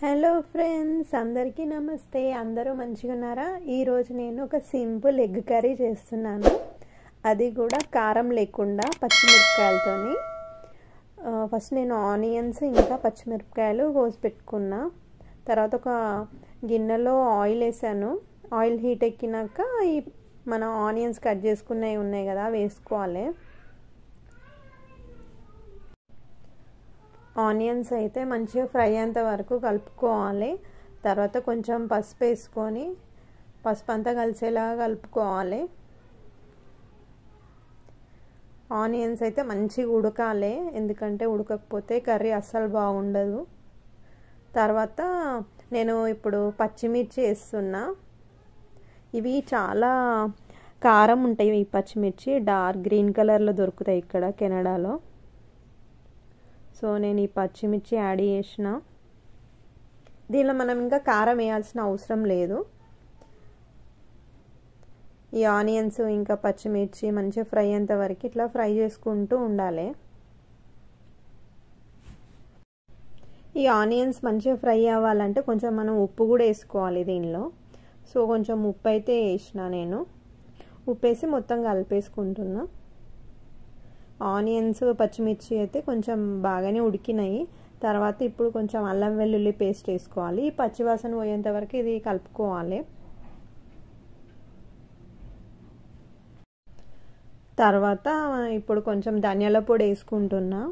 Hello friends, అందరికీ నమస్తే. అందరూ మంచిగా ఉన్నారా? ఈరోజు నేను ఒక సింపుల్ ఎగ్ కర్రీ చేస్తున్నాను. అది కూడా కారం లేకుండా పచ్చిమిరపకాయలతోని. ఫస్ట్ నేను ఆనియన్స్ ఇంకా పచ్చిమిరపకాయలు కోసి పెట్టుకున్నా. తర్వాత ఒక గిన్నెలో ఆయిల్ వేసాను. ఆయిల్ హీట్ ఎక్కినాక మన ఆనియన్స్ కట్ చేసుకున్నవి ఉన్నాయి కదా, వేసుకోవాలి. ఆనియన్స్ అయితే మంచిగా ఫ్రై అయ్యేంత వరకు కలుపుకోవాలి. తర్వాత కొంచెం పసుపు వేసుకొని పసుపు అంతా కలిసేలాగా కలుపుకోవాలి. ఆనియన్స్ అయితే మంచిగా ఉడకాలి, ఎందుకంటే ఉడకకపోతే కర్రీ అస్సలు బాగుండదు. తర్వాత నేను ఇప్పుడు పచ్చిమిర్చి వేస్తున్నా. ఇవి చాలా కారం ఉంటాయి. ఈ పచ్చిమిర్చి డార్క్ గ్రీన్ కలర్లో దొరుకుతాయి ఇక్కడ కెనడాలో. సో నేను ఈ పచ్చిమిర్చి యాడ్ చేసిన. దీనిలో మనం ఇంకా కారం వేయాల్సిన అవసరం లేదు. ఈ ఆనియన్స్ ఇంకా పచ్చిమిర్చి మంచిగా ఫ్రై అయ్యేంత వరకు ఇట్లా ఫ్రై చేసుకుంటూ ఉండాలి. ఈ ఆనియన్స్ మంచిగా ఫ్రై అవ్వాలంటే కొంచెం మనం ఉప్పు కూడా వేసుకోవాలి దీనిలో. సో కొంచెం ఉప్పు అయితే వేసిన నేను. ఉప్పు వేసి మొత్తం కలిపేసుకుంటున్నా. ఆనియన్స్ పచ్చిమిర్చి అయితే కొంచెం బాగానే ఉడికినాయి. తర్వాత ఇప్పుడు కొంచెం అల్లం వెల్లుల్లి పేస్ట్ వేసుకోవాలి. పచ్చివాసన పోయేంత వరకు ఇది కలుపుకోవాలి. తర్వాత ఇప్పుడు కొంచెం ధనియాల పొడి వేసుకుంటున్నా.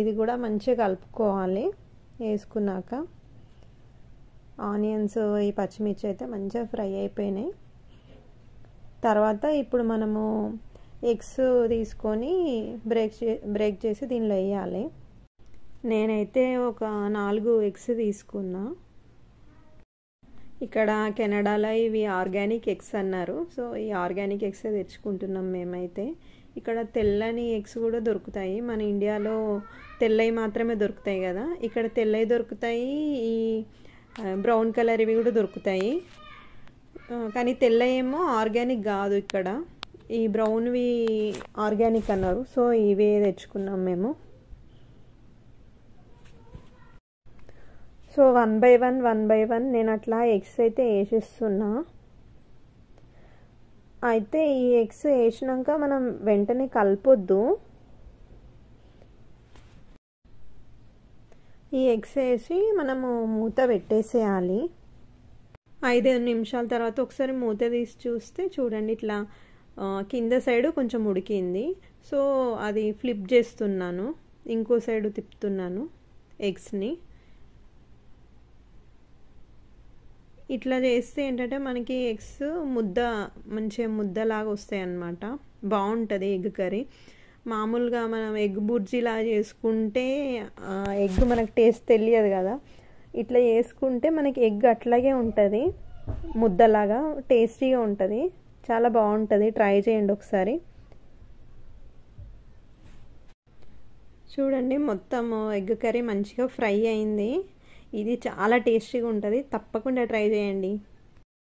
ఇది కూడా మంచిగా కలుపుకోవాలి. వేసుకున్నాక ఆనియన్స్ ఈ పచ్చిమిర్చి అయితే మంచిగా ఫ్రై అయిపోయినాయి. తర్వాత ఇప్పుడు మనము ఎగ్స్ తీసుకొని బ్రేక్ చేసి దీనిలో వేయాలి. నేనైతే ఒక 4 ఎగ్స్ తీసుకున్నా. ఇక్కడ కెనడాలో ఇవి ఆర్గానిక్ ఎగ్స్ అన్నారు. సో ఈ ఆర్గానిక్ ఎగ్స్ తెచ్చుకుంటున్నాం మేమైతే. ఇక్కడ తెల్లని ఎగ్స్ కూడా దొరుకుతాయి. మన ఇండియాలో తెల్లవి మాత్రమే దొరుకుతాయి కదా, ఇక్కడ తెల్లవి దొరుకుతాయి. ఈ బ్రౌన్ కలర్ ఇవి కూడా దొరుకుతాయి. కానీ తెల్లవి ఏమో ఆర్గానిక్ కాదు, ఇక్కడ ఈ బ్రౌన్వి ఆర్గానిక్ అన్నారు. సో ఇవే తెచ్చుకున్నాం మేము. సో వన్ బై వన్ నేను అట్లా ఎగ్స్ అయితే వేసేస్తున్నా. అయితే ఈ ఎగ్స్ వేసినాక మనం వెంటనే కలపొద్దు. ఈ ఎగ్స్ వేసి మనము మూత పెట్టేసేయాలి. 5 నిమిషాల తర్వాత ఒకసారి మూత తీసి చూస్తే చూడండి, ఇట్లా కింద సైడు కొంచెం ఉడికింది. సో అది ఫ్లిప్ చేస్తున్నాను, ఇంకో సైడు తిప్పుతున్నాను ఎగ్స్ని. ఇట్లా చేస్తే ఏంటంటే మనకి ఎగ్స్ మంచిగా ముద్దలాగా వస్తాయి అన్నమాట. బాగుంటుంది ఎగ్ కర్రీ. మామూలుగా మనం ఎగ్ బుర్జీలా చేసుకుంటే ఎగ్ మనకు టేస్ట్ తెలియదు కదా. ఇట్లా చేసుకుంటే మనకి ఎగ్ అట్లాగే ఉంటుంది, ముద్దలాగా టేస్టీగా ఉంటుంది. చాలా బాగుంటుంది, ట్రై చేయండి ఒకసారి. చూడండి, మొత్తం ఎగ్ కర్రీ మంచిగా ఫ్రై అయింది. ఇది చాలా టేస్టీగా ఉంటుంది, తప్పకుండా ట్రై చేయండి.